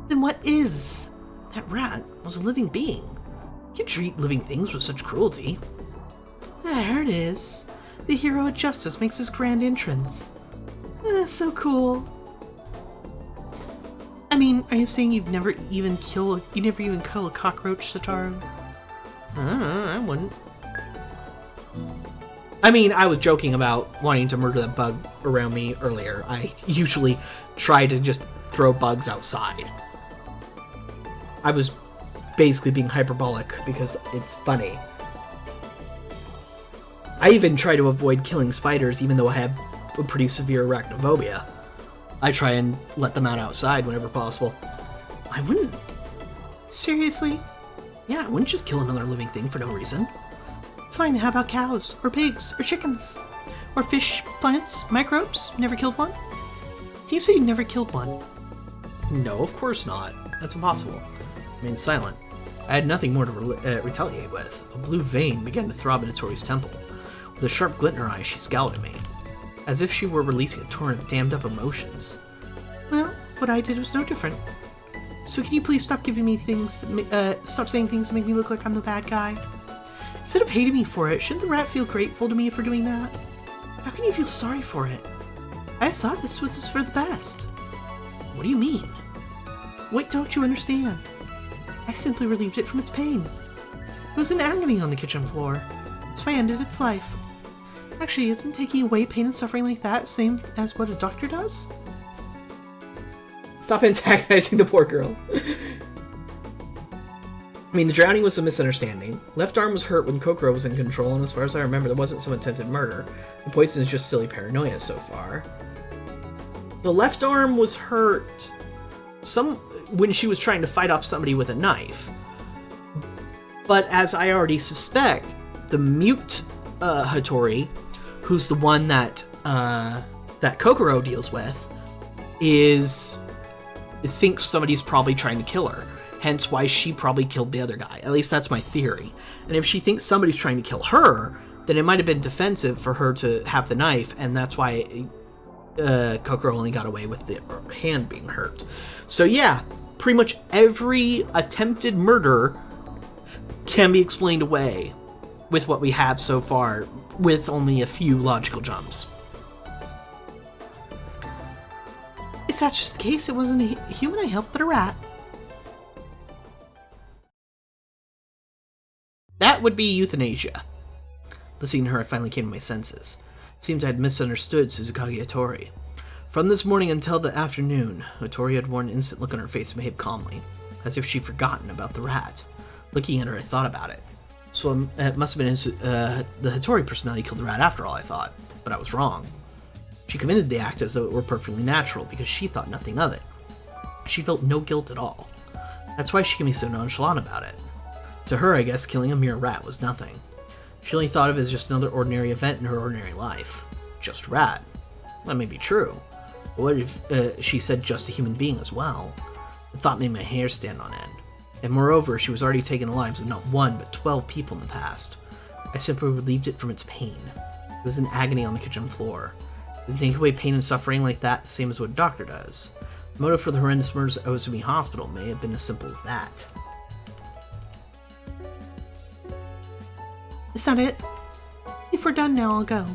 Speaker 1: Then what is? That rat was a living being. You can't treat living things with such cruelty. There it is. The hero of justice makes his grand entrance. That's so cool. I mean, are you saying you never even kill a cockroach, Satoru? I wouldn't. I mean, I was joking about wanting to murder that bug around me earlier. I usually try to just throw bugs outside. I was basically being hyperbolic because it's funny. I even try to avoid killing spiders even though I have a pretty severe arachnophobia. I try and let them out outside whenever possible. I wouldn't. Seriously? Yeah, I wouldn't just kill another living thing for no reason. Fine, how about cows, or pigs, or chickens? Or fish, plants, microbes? Never killed one? You say you never killed one? No, of course not. That's impossible. I mean, silent. I had nothing more to retaliate with. A blue vein began to throb into Tori's temple. With a sharp glint in her eyes, she scowled at me, as if she were releasing a torrent of dammed-up emotions. Well, what I did was no different. So can you please stop giving me things stop saying things that make me look like I'm the bad guy? Instead of hating me for it, shouldn't the rat feel grateful to me for doing that? How can you feel sorry for it? I just thought this was for the best. What do you mean? Wait, don't you understand? I simply relieved it from its pain. It was in agony on the kitchen floor, so I ended its life. Actually, isn't taking away pain and suffering like that same as what a doctor does? Stop antagonizing the poor girl. I mean, the drowning was a misunderstanding. Left arm was hurt when Kokoro was in control, and as far as I remember, there wasn't some attempted murder. The poison is just silly paranoia so far. The left arm was hurt when she was trying to fight off somebody with a knife. But as I already suspect, the mute Hattori, who's the one that Kokoro deals with, thinks somebody's probably trying to kill her. Hence why she probably killed the other guy. At least that's my theory. And if she thinks somebody's trying to kill her, then it might have been defensive for her to have the knife, and that's why Kokoro only got away with the hand being hurt. So yeah, pretty much every attempted murder can be explained away with what we have so far, with only a few logical jumps. If that's just the case, it wasn't a human I helped, but a rat. That would be euthanasia. Listening to her, I finally came to my senses. It seems I had misunderstood Suzukage Hattori. From this morning until the afternoon, Hattori had worn an instant look on her face and behaved calmly, as if she'd forgotten about the rat. Looking at her, I thought about it. So it must have been the Hattori personality killed the rat after all, I thought. But I was wrong. She committed the act as though it were perfectly natural, because she thought nothing of it. She felt no guilt at all. That's why she can be so nonchalant about it. To her, I guess, killing a mere rat was nothing. She only thought of it as just another ordinary event in her ordinary life. Just rat. That may be true. But what if she said just a human being as well? The thought made my hair stand on end. And moreover, she was already taking the lives of not one, but 12 people in the past. I simply relieved it from its pain. It was in agony on the kitchen floor. Doesn't take away pain and suffering like that the same as what a doctor does. The motive for the horrendous murders at Ozumi Hospital may have been as simple as that. Is that it? If we're done now, I'll go.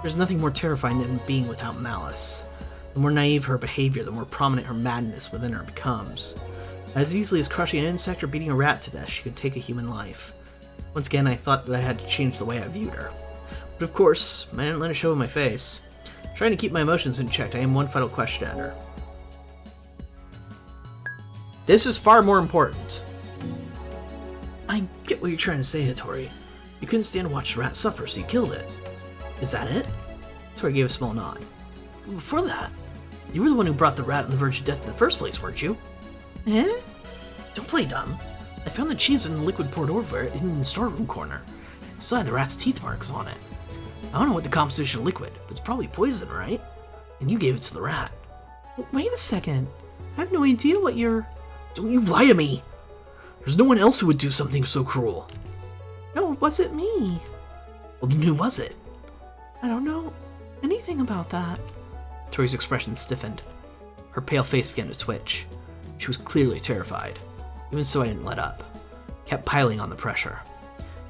Speaker 1: There's nothing more terrifying than being without malice. The more naive her behavior, the more prominent her madness within her becomes. As easily as crushing an insect or beating a rat to death, she could take a human life. Once again, I thought that I had to change the way I viewed her. But of course, I didn't let it show in my face. Trying to keep my emotions in check, I am one final question at her. This is far more important. I get what you're trying to say, Hattori. You couldn't stand to watch the rat suffer, so you killed it. Is that it? Hattori gave a small nod. Before that, you were the one who brought the rat on the verge of death in the first place, weren't you? Eh? Don't play dumb. I found the cheese and the liquid poured over it in the storeroom corner. I still had the rat's teeth marks on it. I don't know what the composition of liquid, but it's probably poison, right? And you gave it to the rat. Wait a second. I have no idea what you're... Don't you lie to me! There's no one else who would do something so cruel. No, it wasn't me. Well, then who was it? I don't know anything about that. Tori's expression stiffened. Her pale face began to twitch. She was clearly terrified. Even so, I didn't let up. Kept piling on the pressure.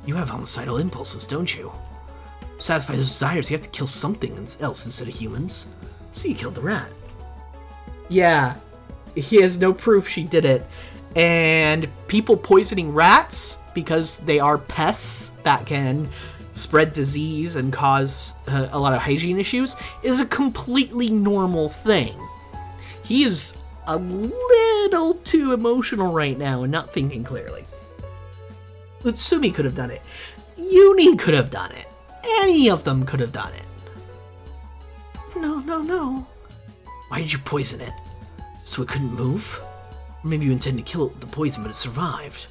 Speaker 1: You have homicidal impulses, don't you? To satisfy those desires, you have to kill something else instead of humans. So you killed the rat. Yeah, he has no proof she did it. And people poisoning rats because they are pests that can spread disease and cause a lot of hygiene issues is a completely normal thing. He is a little too emotional right now and not thinking clearly. Utsumi could have done it. Uni could have done it. Any of them could have done it. No. Why did you poison it? So it couldn't move? Or maybe you intended to kill it with the poison, but it survived.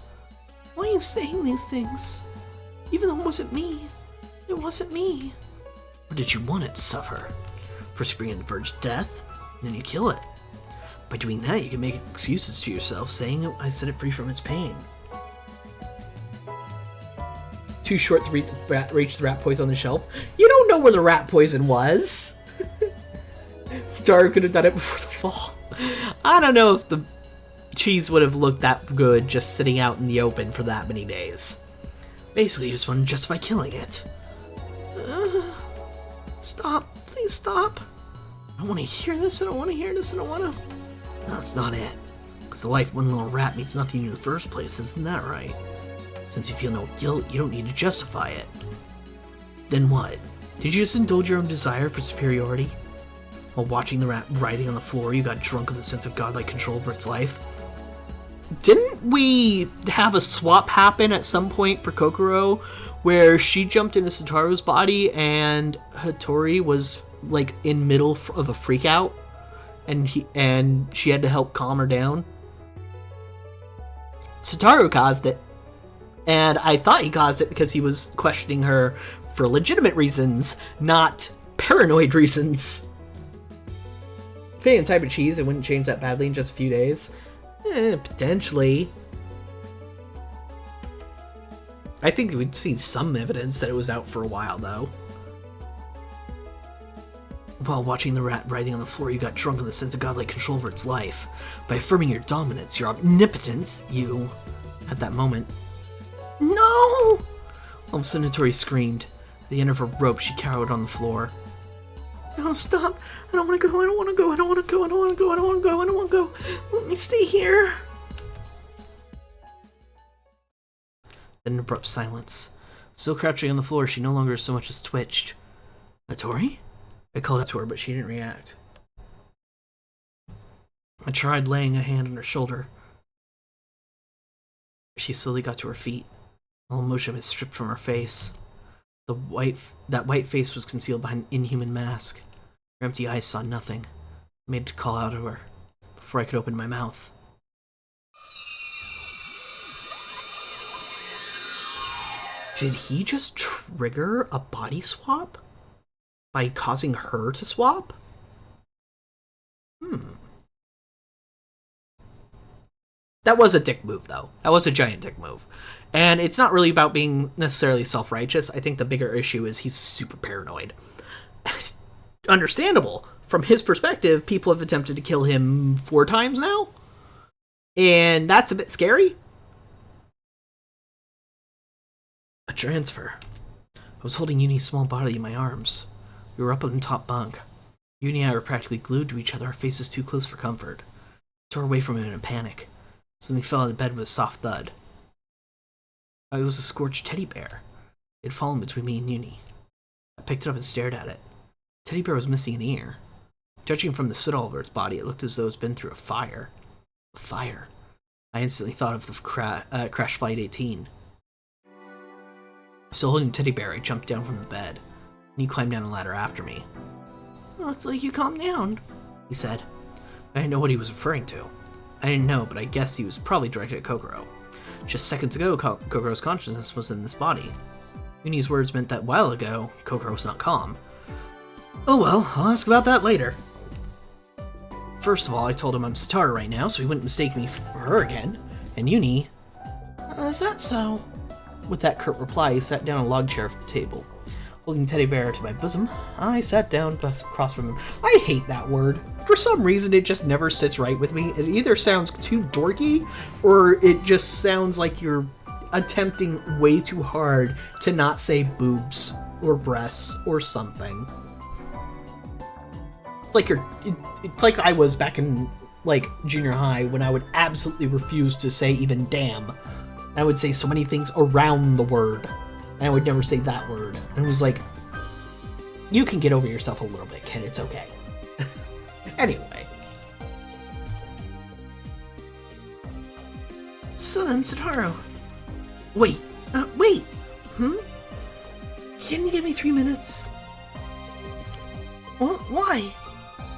Speaker 1: Why are you saying these things? Even though it wasn't me. It wasn't me. Or did you want it to suffer? First you bring it to the verge of death, then you kill it. By doing that, you can make excuses to yourself, saying I set it free from its pain. Too short to reach the rat poison on the shelf. You don't know where the rat poison was. Star could have done it before the fall. I don't know if the cheese would have looked that good just sitting out in the open for that many days. Basically, you just want to justify killing it. Stop. Please stop. I don't want to hear this. I don't want to hear this. I don't want to... That's not it. Because the life of one little rat means nothing to you in the first place, isn't that right? Since you feel no guilt, you don't need to justify it. Then what? Did you just indulge your own desire for superiority? While watching the rat writhing on the floor, you got drunk with a sense of godlike control over its life? Didn't we have a swap happen at some point for Kokoro where she jumped into Satoru's body and Hattori was like in middle of a freak out and she had to help calm her down? Satoru caused it. And I thought he caused it because he was questioning her for legitimate reasons, not paranoid reasons. If any type of cheese, it wouldn't change that badly in just a few days. Potentially. I think we'd seen some evidence that it was out for a while, though. While watching the rat writhing on the floor, you got drunk with a sense of godlike control over its life. By affirming your dominance, your omnipotence, you... At that moment... No! All of a sudden, Hattori screamed. At the end of her rope, she cowered on the floor. No, stop! I don't want to go, I don't want to go, I don't want to go, I don't want to go, I don't want to go, I don't want to go. Let me stay here. Then an abrupt silence. Still crouching on the floor, she no longer so much as twitched. Hattori? I called out to her, but she didn't react. I tried laying a hand on her shoulder. She slowly got to her feet. All emotion was stripped from her face. That white face was concealed behind an inhuman mask. Her empty eyes saw nothing. I made to call out to her before I could open my mouth. Did he just trigger a body swap? By causing her to swap? That was a dick move, though. That was a giant dick move. And it's not really about being necessarily self-righteous. I think the bigger issue is he's super paranoid. Understandable. From his perspective, people have attempted to kill him 4 times now. And that's a bit scary. A transfer. I was holding Uni's small body in my arms. We were up on the top bunk. Uni and I were practically glued to each other, our faces too close for comfort. I tore away from him in a panic. Something fell out of bed with a soft thud. It was a scorched teddy bear. It had fallen between me and Uni. I picked it up and stared at it. The teddy bear was missing an ear. Judging from the soot all over its body, it looked as though it's been through a fire. A fire. I instantly thought of the Crash Flight 18. Still holding the teddy bear, I jumped down from the bed. And he climbed down a ladder after me. Well, it's like you calmed down, he said. I didn't know what he was referring to. I didn't know, but I guessed he was probably directed at Kokoro. Just seconds ago, Kokoro's consciousness was in this body. Uni's words meant that while ago, Kokoro was not calm. Oh well, I'll ask about that later. First of all, I told him I'm Satoru right now, so he wouldn't mistake me for her again. And Uni... Is that so? With that curt reply, he sat down on a log chair at the table. Holding Teddy Bear to my bosom, I sat down across from him. I hate that word. For some reason, it just never sits right with me. It either sounds too dorky, or it just sounds like you're attempting way too hard to not say boobs, or breasts, or something. It's like it's like I was back in, like, junior high when I would absolutely refuse to say even damn. I would say so many things around the word, and I would never say that word. And it was like, you can get over yourself a little bit, kid. It's okay. Anyway. So then, Sadaru. Wait. Wait. Can you give me 3 minutes? What? Why?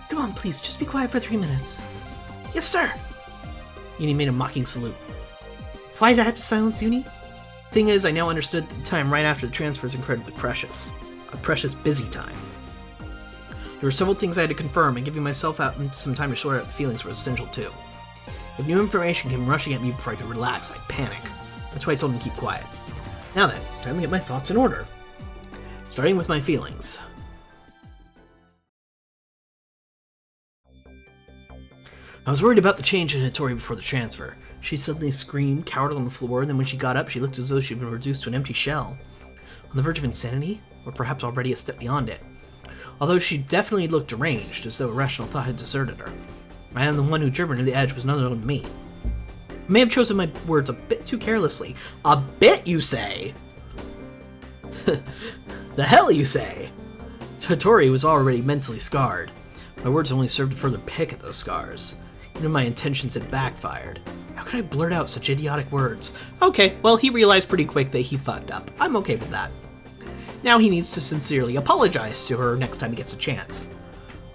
Speaker 1: Come on, please. Just be quiet for 3 minutes. Yes, sir. Uni made a mocking salute. Why did I have to silence Uni? Thing is, I now understood that the time right after the transfer is incredibly precious. A precious busy time. There were several things I had to confirm, and giving myself out some time to sort out the feelings was essential too. If new information came rushing at me before I could relax, I'd panic. That's why I told him to keep quiet. Now then, time to get my thoughts in order. Starting with my feelings. I was worried about the change in Hattori before the transfer. She suddenly screamed, cowered on the floor, and then when she got up, she looked as though she'd been reduced to an empty shell. On the verge of insanity? Or perhaps already a step beyond it. Although she definitely looked deranged, as though irrational thought had deserted her. I am the one who driven her to the edge was none other than me. I may have chosen my words a bit too carelessly. A bit, you say? The hell, you say? Hattori was already mentally scarred. My words only served to further pick at those scars. Even my intentions had backfired. How could I blurt out such idiotic words? Okay, well, he realized pretty quick that he fucked up. I'm okay with that. Now he needs to sincerely apologize to her next time he gets a chance.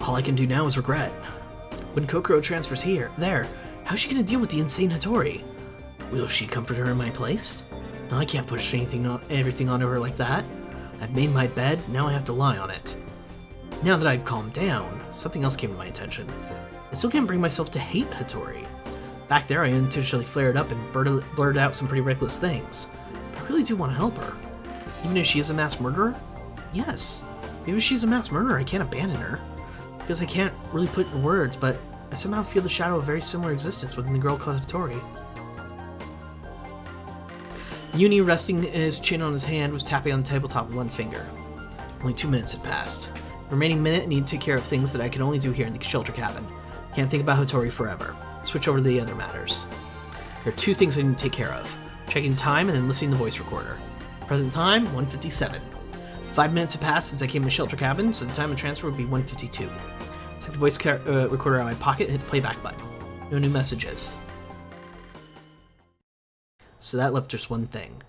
Speaker 1: All I can do now is regret. When Kokoro transfers there, how's she gonna deal with the insane Hattori? Will she comfort her in my place? No, I can't push everything onto her like that. I've made my bed, now I have to lie on it. Now that I've calmed down, something else came to my attention. I still can't bring myself to hate Hattori. Back there, I intentionally flared up and blurted out some pretty reckless things. But I really do want to help her. Even if she is a mass murderer? Yes. Maybe if she's a mass murderer, I can't abandon her. Because I can't really put it in words, but I somehow feel the shadow of a very similar existence within the girl called Hattori. Uni, resting his chin on his hand, was tapping on the tabletop with one finger. Only 2 minutes had passed. The remaining minute, I need to take care of things that I can only do here in the shelter cabin. Can't think about Hattori forever. Switch over to the other matters. There are 2 things I need to take care of. Checking time and then listening to the voice recorder. Present time, 1:57. 5 minutes have passed since I came to the shelter cabin, so the time of transfer would be 1:52. Took the voice recorder out of my pocket and hit the playback button. No new messages. So that left just one thing.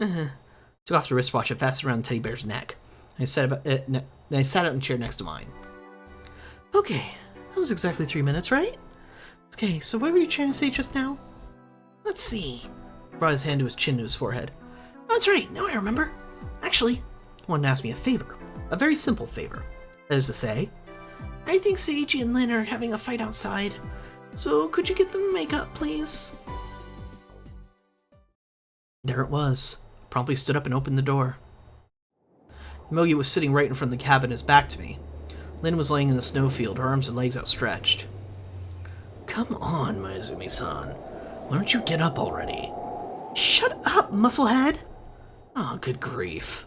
Speaker 1: Took off the wristwatch and fastened around the teddy bear's neck. I sat out in the chair next to mine. Okay, that was exactly 3 minutes, right? Okay, so what were you trying to say just now? Let's see. He brought his hand to his chin to his forehead. That's right, now I remember. Actually, I wanted to ask me a favor. A very simple favor. That is to say, I think Seiji and Lin are having a fight outside. So could you get them to make up, please? There it was. Promptly stood up and opened the door. Mogi was sitting right in front of the cabin, his back to me. Lin was laying in the snowfield, her arms and legs outstretched. Come on, Maizumi-san. Why don't you get up already? Shut up, musclehead! Oh, good grief.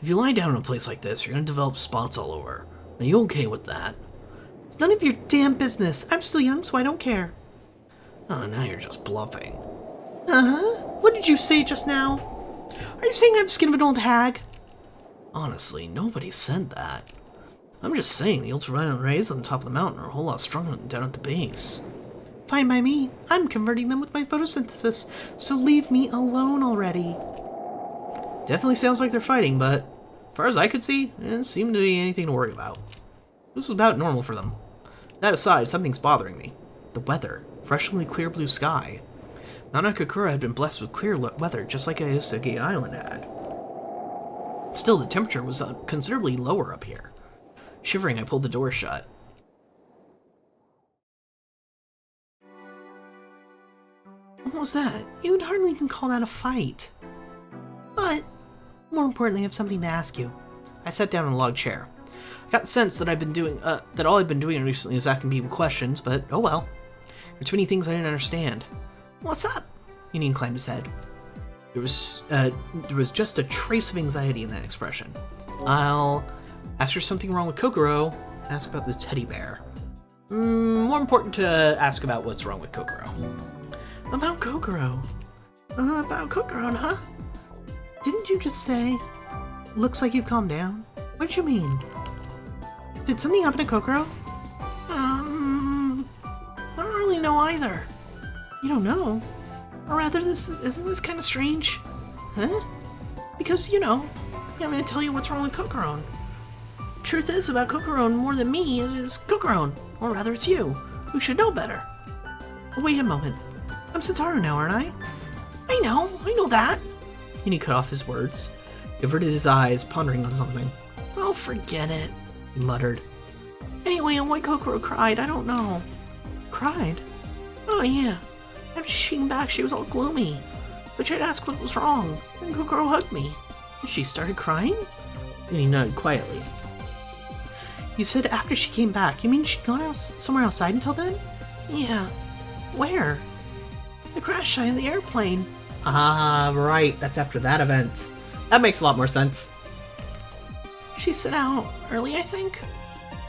Speaker 1: If you lie down in a place like this, you're gonna develop spots all over. Are you okay with that? It's none of your damn business. I'm still young, so I don't care. Oh, now you're just bluffing. Uh-huh. What did you say just now? Are you saying I have the skin of an old hag? Honestly, nobody said that. I'm just saying the ultraviolet rays on the top of the mountain are a whole lot stronger than down at the base. Fine by me. I'm converting them with my photosynthesis, so leave me alone already. Definitely sounds like they're fighting, but as far as I could see, it didn't seem to be anything to worry about. This was about normal for them. That aside, something's bothering me. The weather. Freshly clear blue sky. Mount Akakura had been blessed with clear weather, just like Aosugi Island had. Still, the temperature was considerably lower up here. Shivering, I pulled the door shut. What was that? You would hardly even call that a fight. But, more importantly, I have something to ask you. I sat down in a log chair. I got the sense that that all I've been doing recently is asking people questions, but oh well. There were too many things I didn't understand. What's up? Uni inclined his head. There was just a trace of anxiety in that expression. I'll Ask her something wrong with Kokoro. Ask about the teddy bear. More important to ask about what's wrong with Kokoro. About Kokoro? About Kokoro, huh? Didn't you just say, looks like you've calmed down? What'd you mean? Did something happen to Kokoro? I don't really know either. You don't know? Or rather, isn't this kind of strange? Huh? Because, you know, I'm gonna tell you what's wrong with Kokoro. Truth is, about Kokoro more than me, it is Kokoro. Or rather, it's you, who should know better. Wait a moment. I'm Satoru now, aren't I? I know that. And he cut off his words. He averted his eyes, pondering on something. Oh, forget it, he muttered. Anyway, and why Kokoro cried, I don't know. Cried? Oh, yeah. After she came back, she was all gloomy. So I tried to ask what was wrong, and Kokoro hugged me. And she started crying? And he nodded quietly. You said after she came back. You mean she'd gone somewhere outside until then? Yeah. Where? The crash site of the airplane. Ah, right. That's after that event. That makes a lot more sense. She set out early, I think.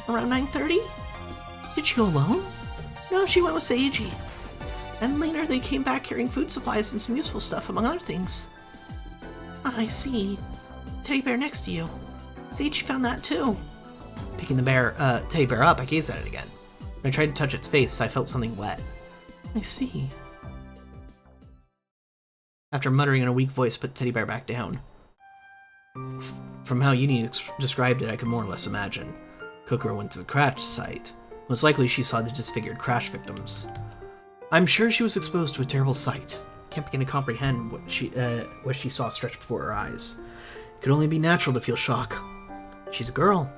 Speaker 1: Around 9:30? Did she go alone? No, she went with Seiji. And later they came back carrying food supplies and some useful stuff, among other things. I see. Teddy bear next to you. Seiji found that too. Picking the teddy bear up, I gazed at it again. When I tried to touch its face, I felt something wet. I see. After muttering in a weak voice, put the teddy bear back down. From how Uni described it, I could more or less imagine. Kokoro went to the crash site. Most likely she saw the disfigured crash victims. I'm sure she was exposed to a terrible sight. Can't begin to comprehend what she saw stretched before her eyes. It could only be natural to feel shock. She's a girl.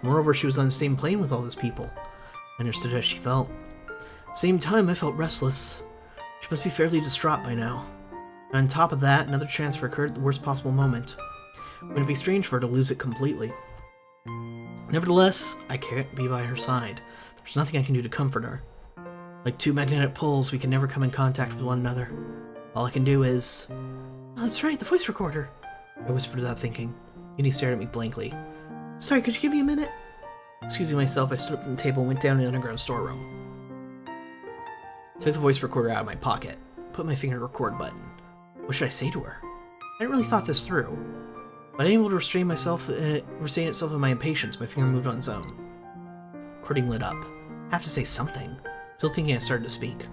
Speaker 1: Moreover, she was on the same plane with all those people. I understood how she felt. At the same time, I felt restless. She must be fairly distraught by now. And on top of that, another transfer occurred at the worst possible moment. Wouldn't it be strange for her to lose it completely? Nevertheless, I can't be by her side. There's nothing I can do to comfort her. Like two magnetic poles, we can never come in contact with one another. All I can do is... Oh, that's right, the voice recorder. I whispered without thinking. Uni stared at me blankly. Sorry, could you give me a minute? Excusing myself, I stood up from the table and went down to the underground storeroom. Took the voice recorder out of my pocket. Put my finger on the record button. What should I say to her? I hadn't really thought this through. But I didn't able to restrain itself in my impatience. My finger moved on its own. Recording lit up. I have to say something. Still thinking, I started to speak.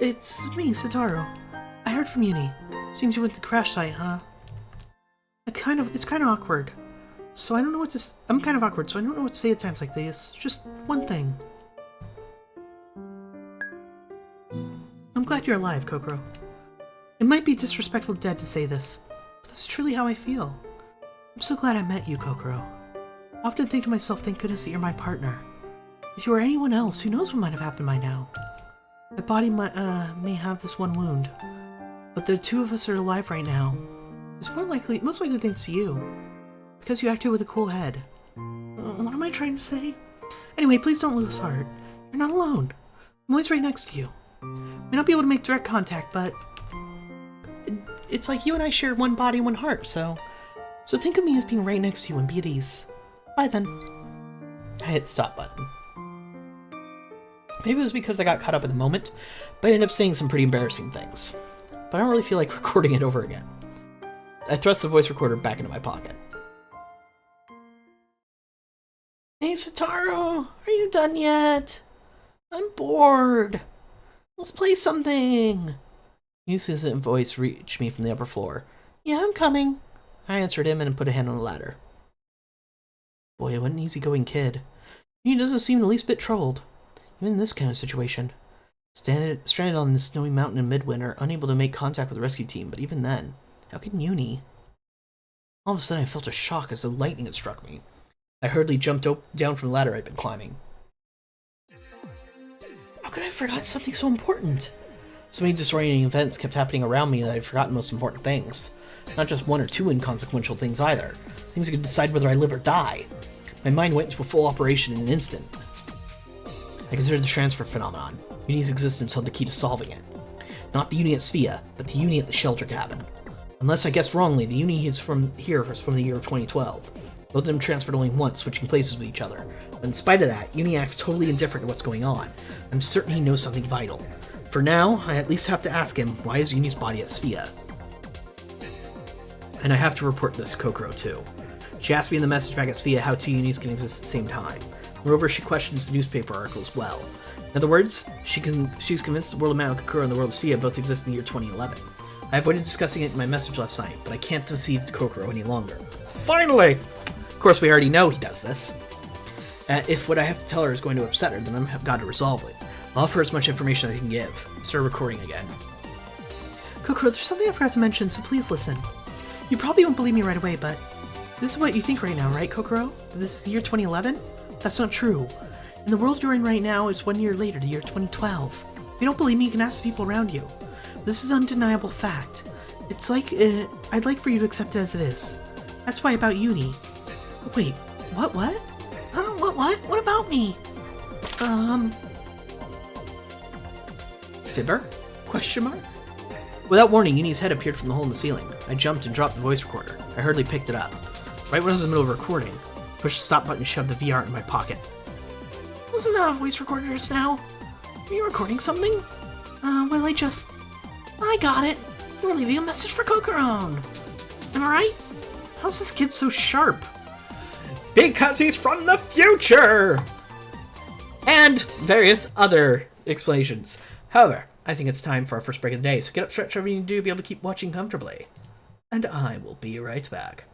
Speaker 1: It's me, Satoru. I heard from Uni. Seems you went to the crash site, huh? It's kind of awkward. So I don't know what to... I'm kind of awkward, so I don't know what to say at times like this. Just one thing. I'm glad you're alive, Kokoro. It might be disrespectful to Dad to say this, but that's truly how I feel. I'm so glad I met you, Kokoro. I often think to myself, thank goodness that you're my partner. If you were anyone else, who knows what might have happened by now. My body may have this one wound, but the two of us are alive right now. It's most likely thanks to you. Because you acted with a cool head. What am I trying to say? Anyway, please don't lose heart. You're not alone. I'm always right next to you. May not be able to make direct contact, but... It's like you and I share one body, one heart, so think of me as being right next to you and be at ease. Bye then. I hit stop button. Maybe it was because I got caught up in the moment, but I ended up saying some pretty embarrassing things. But I don't really feel like recording it over again. I thrust the voice recorder back into my pocket. Hey Satoru, are you done yet? I'm bored. Let's play something. His hesitant voice reached me from the upper floor. Yeah, I'm coming. I answered him and put a hand on the ladder. Boy, what an easygoing kid. He doesn't seem the least bit troubled. Even in this kind of situation. Stranded on this snowy mountain in midwinter, unable to make contact with the rescue team, but even then, how can Uni? All of a sudden I felt a shock as though lightning had struck me. I hurriedly jumped down from the ladder I'd been climbing. How could I have forgotten something so important? So many disorienting events kept happening around me that I'd forgotten most important things. Not just one or two inconsequential things either. Things that could decide whether I live or die. My mind went into a full operation in an instant. I considered the transfer phenomenon. Uni's existence held the key to solving it. Not the Uni at Sphia, but the Uni at the shelter cabin. Unless I guessed wrongly, the Uni is from the year of 2012. Both of them transferred only once, switching places with each other. But in spite of that, Uni acts totally indifferent to what's going on. I'm certain he knows something vital. For now, I at least have to ask him, why is Uni's body at Sphia? And I have to report this to Kokoro too. She asked me in the message back at Sphia how two Unis can exist at the same time. Moreover, she questions the newspaper article as well. In other words, she's convinced the world of Mao Kokoro and the world of Sphia both exist in the year 2011. I avoided discussing it in my message last night, but I can't deceive Kokoro any longer. Finally! Of course, we already know he does this. If what I have to tell her is going to upset her, then I've got to resolve it. I'll offer as much information as I can give. Start recording again. Kokoro, there's something I forgot to mention, so please listen. You probably won't believe me right away, but this is what you think right now, right, Kokoro? This is the year 2011? That's not true. And the world you're in right now is 1 year later, the year 2012. If you don't believe me, you can ask the people around you. This is undeniable fact. It's like, I'd like for you to accept it as it is. That's why about Uni. Wait, what? What? What? What about me? Fibber? Question mark? Without warning, Uni's head appeared from the hole in the ceiling. I jumped and dropped the voice recorder. I hurriedly picked it up. Right when I was in the middle of recording, pushed the stop button and shoved the VR in my pocket. Wasn't that a voice recorder just now? Were you recording something? Well, I got it. You were leaving a message for Kokoro. Am I right? How's this kid so sharp? Because he's from the future! And various other explanations. However, I think it's time for our first break of the day, so get up, stretch, whatever you need to do, be able to keep watching comfortably. And I will be right back.